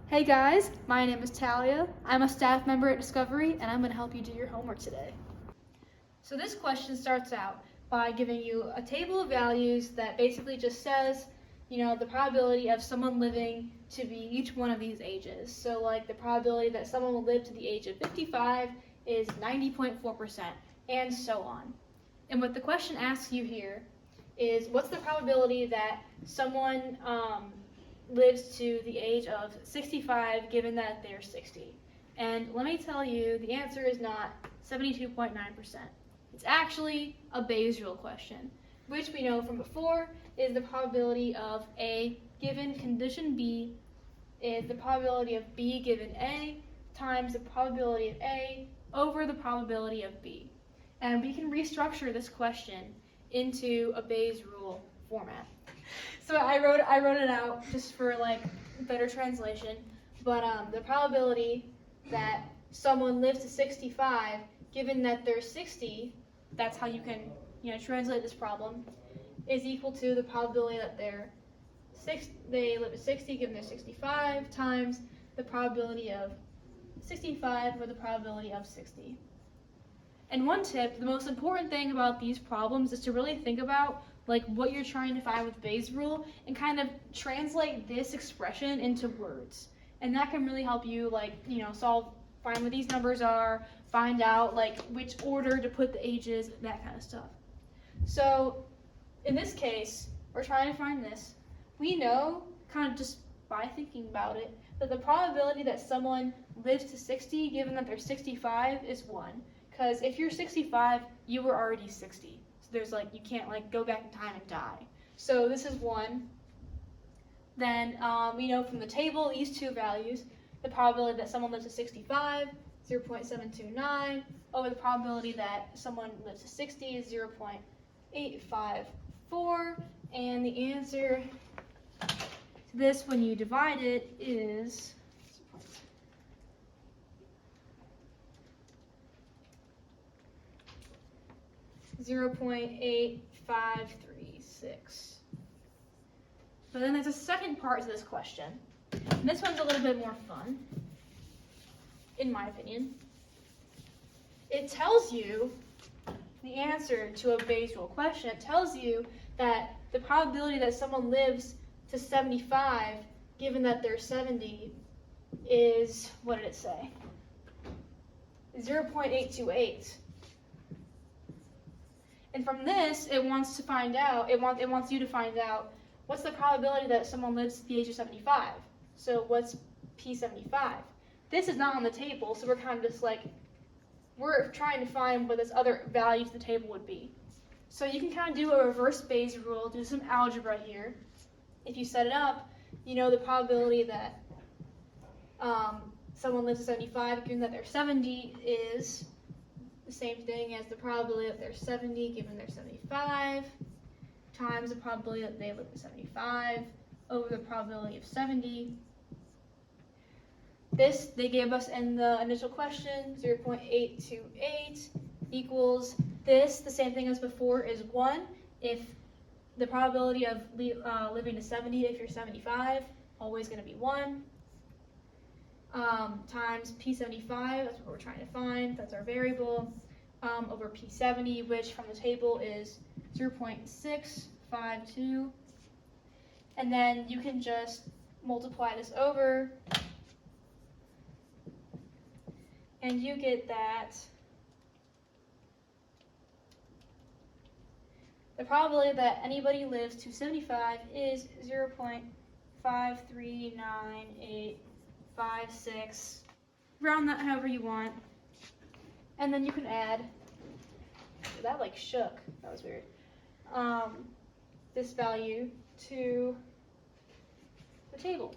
Hey guys, my name is Talia. I'm a staff member at Discovery and I'm going to help you do your homework today. So this question starts out by giving you a table of values that basically just says, the probability of someone living to be each one of these ages. So like the probability that someone will live to the age of 55 is 90.4% and so on. And what the question asks you here is what's the probability that someone lives to the age of 65 given that they're 60? And let me tell you, the answer is not 72.9%. It's actually a Bayes rule question, which we know from before is the probability of A given condition B is the probability of B given A times the probability of A over the probability of B. And we can restructure this question into a Bayes rule format. So I wrote it out just for like better translation, but the probability that someone lives to 65, given that they're 60, that's how you can translate this problem, is equal to the probability that they live at 60, given they're 65, times the probability of 65 over the probability of 60. And one tip, the most important thing about these problems is to really think about like what you're trying to find with Bayes' rule and kind of translate this expression into words. And that can really help you find what these numbers are, find out like which order to put the ages, that kind of stuff. So in this case, we're trying to find this. We know, kind of just by thinking about it, that the probability that someone lives to 60, given that they're 65, is 1. Because if you're 65, you were already 60. So there's you can't go back in time and die. So this is 1. Then we know from the table, these two values, the probability that someone lives to 65, 0.729, over the probability that someone lives to 60 is 0.854. And the answer to this, when you divide it, is 0.8536. But then there's a second part to this question. And this one's a little bit more fun, in my opinion. It tells you the answer to a Bayes rule question. It tells you that the probability that someone lives to 75, given that they're 70, is, what did it say? 0.828. And from this, it wants you to find out what's the probability that someone lives to the age of 75. So what's P75? This is not on the table, so we're kind of just we're trying to find what this other value to the table would be. So you can kind of do a reverse Bayes rule, do some algebra here. If you set it up, the probability that someone lives to 75, given that they're 70, is the same thing as the probability that they're 70, given they're 75, times the probability that they live to 75 over the probability of 70. This they gave us in the initial question, 0.828 equals this, the same thing as before, is 1 if the probability of living to 70 if you're 75, always going to be 1, times P75, that's what we're trying to find, that's our variable, over P70, which from the table is 0.652. And then you can just multiply this over, and you get that the probability that anybody lives to 75 is 0.539856. Round that however you want. And then you can add, that shook, that was weird, this value to the table.